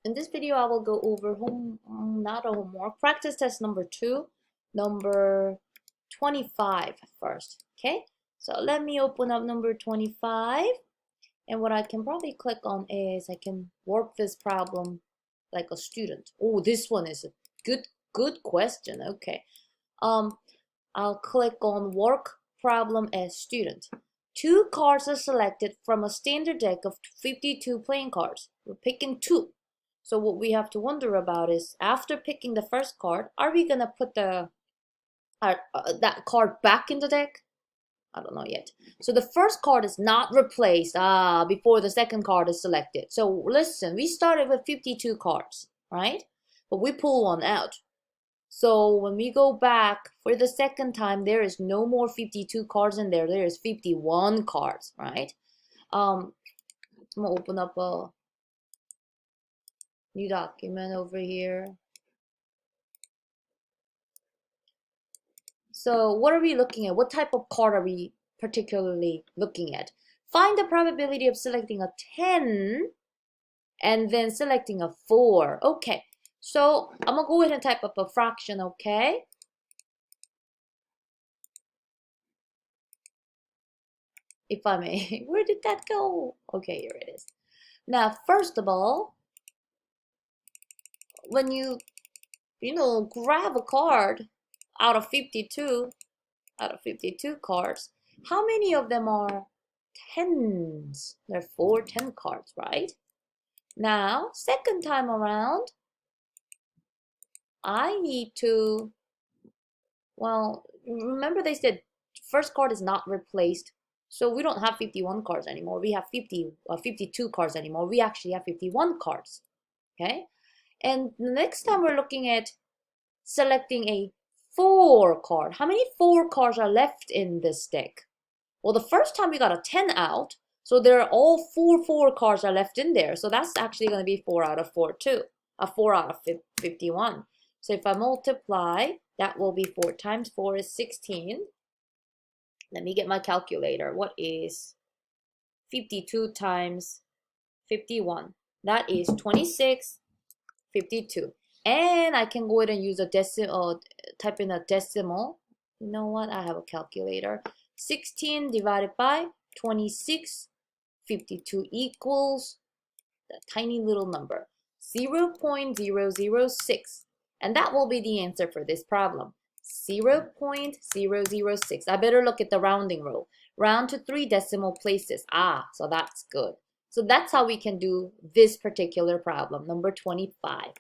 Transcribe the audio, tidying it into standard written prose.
In this video, I will go over not a homework, practice test number 2, number 25 first. Okay, so let me open up number 25. And what I can probably click on is I can work this problem like a student. Oh, this one is a good question. Okay. I'll click on work problem as student. 2 cards are selected from a standard deck of 52 playing cards. We're picking 2. So what we have to wonder about is after picking the first card, are we gonna put that card back in the deck? I don't know yet. So the first card is not replaced before the second card is selected. So listen, we started with 52 cards, right? But we pull one out. So when we go back for the second time, there is no more 52 cards in there. There is 51 cards, right? I'm gonna open up a new document over here. So what are we looking at? What type of card are we particularly looking at? Find the probability of selecting a 10 and then selecting a 4. Okay, so I'm gonna go ahead and type up a fraction, okay? If I may. Where did that go? Okay, here it is. Now, first of all, when you grab a card out of 52 cards, how many of them are tens? There are 4 10 cards, right? Now, second time around, I need to, well, remember they said first card is not replaced. So we don't have 51 cards anymore. We have 52 cards anymore. We actually have 51 cards, okay? And the next time we're looking at selecting a 4 card. How many 4 cards are left in this deck? Well, the first time we got a 10 out, so there are all 4 cards are left in there. So that's actually going to be 4 out of 4 too. 4 out of 51. So if I multiply, that will be 4 times 4 is 16. Let me get my calculator. What is 52 times 51? That is 26, 52. And I can go ahead and use a decimal, type in a decimal. You know what? I have a calculator. 16 divided by 26, 52 equals the tiny little number, 0.006. And that will be the answer for this problem. 0.006. I better look at the rounding rule. Round to 3 decimal places. So that's good. So that's how we can do this particular problem, number 25.